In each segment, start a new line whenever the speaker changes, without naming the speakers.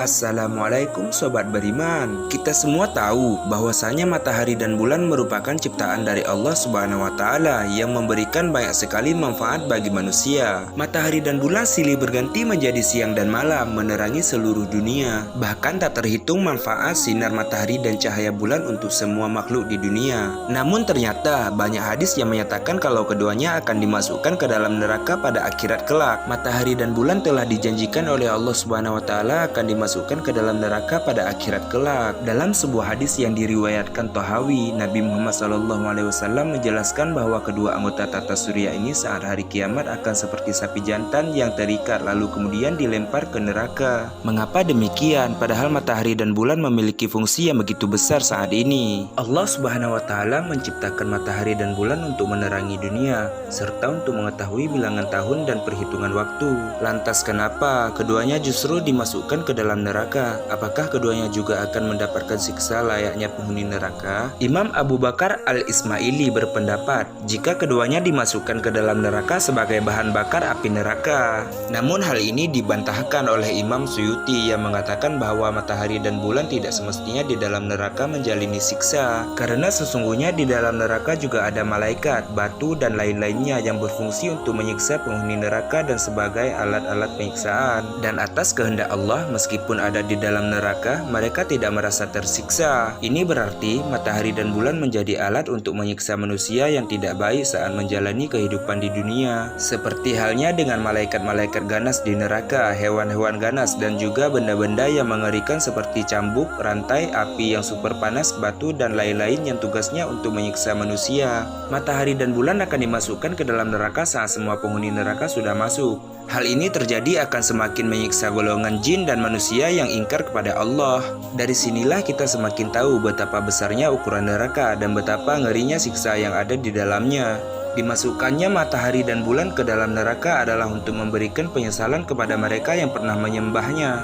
Assalamualaikum sobat beriman. Kita semua tahu bahwasanya matahari dan bulan merupakan ciptaan dari Allah Subhanahu wa taala yang memberikan banyak sekali manfaat bagi manusia. Matahari dan bulan silih berganti menjadi siang dan malam, menerangi seluruh dunia. Bahkan tak terhitung manfaat sinar matahari dan cahaya bulan untuk semua makhluk di dunia. Namun ternyata banyak hadis yang menyatakan kalau keduanya akan dimasukkan ke dalam neraka pada akhirat kelak. Matahari dan bulan telah dijanjikan oleh Allah Subhanahu wa taala akan dimasukkan ke dalam neraka pada akhirat kelak. Dalam sebuah hadis yang diriwayatkan Tohawi, Nabi Muhammad SAW menjelaskan bahwa kedua anggota tata surya ini saat hari kiamat akan seperti sapi jantan yang terikat lalu kemudian dilempar ke neraka. Mengapa demikian? Padahal matahari dan bulan memiliki fungsi yang begitu besar saat ini. Allah Subhanahu wa taala menciptakan matahari dan bulan untuk menerangi dunia serta untuk mengetahui bilangan tahun dan perhitungan waktu. Lantas kenapa keduanya justru dimasukkan ke dalam neraka? Apakah keduanya juga akan mendapatkan siksa layaknya penghuni neraka? Imam Abu Bakar Al-Ismaili berpendapat jika keduanya dimasukkan ke dalam neraka sebagai bahan bakar api neraka. Namun hal ini dibantahkan oleh Imam Suyuti yang mengatakan bahwa matahari dan bulan tidak semestinya di dalam neraka menjalani siksa, karena sesungguhnya di dalam neraka juga ada malaikat, batu dan lain-lainnya yang berfungsi untuk menyiksa penghuni neraka dan sebagai alat-alat penyiksaan. Dan atas kehendak Allah, meskipun ada di dalam neraka, mereka tidak merasa tersiksa. Ini berarti matahari dan bulan menjadi alat untuk menyiksa manusia yang tidak baik saat menjalani kehidupan di dunia. Seperti halnya dengan malaikat-malaikat ganas di neraka, hewan-hewan ganas dan juga benda-benda yang mengerikan seperti cambuk, rantai, api yang super panas, batu dan lain-lain yang tugasnya untuk menyiksa manusia. Matahari dan bulan akan dimasukkan ke dalam neraka saat semua penghuni neraka sudah masuk. Hal ini terjadi akan semakin menyiksa golongan jin dan manusia yang ingkar kepada Allah. Dari sinilah kita semakin tahu betapa besarnya ukuran neraka dan betapa ngerinya siksa yang ada di dalamnya. Dimasukkannya matahari dan bulan ke dalam neraka adalah untuk memberikan penyesalan kepada mereka yang pernah menyembahnya.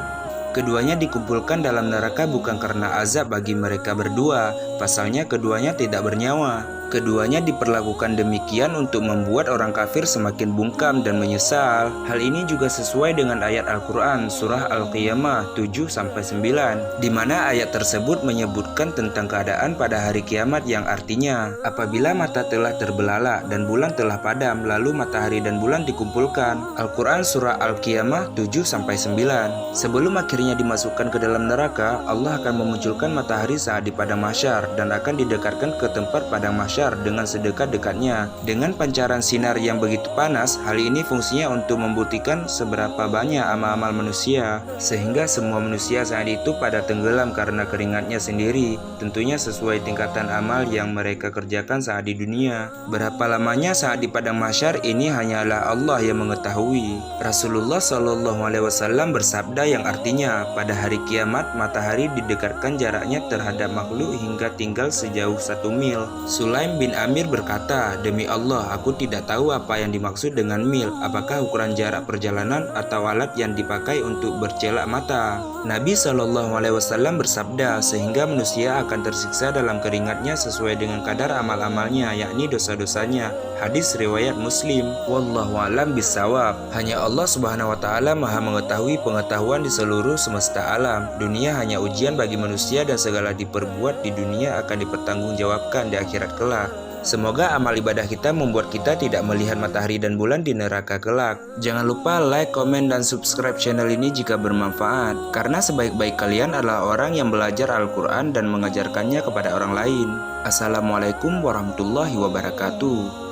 Keduanya dikumpulkan dalam neraka bukan karena azab bagi mereka berdua, pasalnya keduanya tidak bernyawa. Keduanya diperlakukan demikian untuk membuat orang kafir semakin bungkam dan menyesal. Hal ini juga sesuai dengan ayat Al-Quran surah Al-Qiyamah 7-9, di mana ayat tersebut menyebutkan tentang keadaan pada hari kiamat yang artinya apabila mata telah terbelalak dan bulan telah padam lalu matahari dan bulan dikumpulkan. Al-Quran surah Al-Qiyamah 7-9. Sebelum akhirnya dimasukkan ke dalam neraka, Allah akan memunculkan matahari saat di padang mahsyar dan akan didekatkan ke tempat padang mahsyar dengan sedekat-dekatnya. Dengan pancaran sinar yang begitu panas, hal ini fungsinya untuk membuktikan seberapa banyak amal-amal manusia, sehingga semua manusia saat itu pada tenggelam karena keringatnya sendiri, tentunya sesuai tingkatan amal yang mereka kerjakan saat di dunia. Berapa lamanya saat di padang mahsyar ini hanyalah Allah yang mengetahui. Rasulullah SAW bersabda yang artinya pada hari kiamat matahari didekatkan jaraknya terhadap makhluk hingga tinggal sejauh 1 mil. Sulaim bin Amir berkata, "Demi Allah, aku tidak tahu apa yang dimaksud dengan mil. Apakah ukuran jarak perjalanan atau alat yang dipakai untuk bercelak mata?" Nabi SAW bersabda, sehingga manusia akan tersiksa dalam keringatnya sesuai dengan kadar amal-amalnya, yakni dosa-dosanya. Hadis riwayat Muslim. Wallahu a'lam bishawab. Hanya Allah Subhanahu wa taala Maha mengetahui pengetahuan di seluruh semesta alam. Dunia hanya ujian bagi manusia dan segala diperbuat di dunia akan dipertanggungjawabkan di akhirat kelak. Semoga amal ibadah kita membuat kita tidak melihat matahari dan bulan di neraka kelak. Jangan lupa like, komen, dan subscribe channel ini jika bermanfaat, karena sebaik-baik kalian adalah orang yang belajar Al-Quran dan mengajarkannya kepada orang lain. Assalamualaikum warahmatullahi wabarakatuh.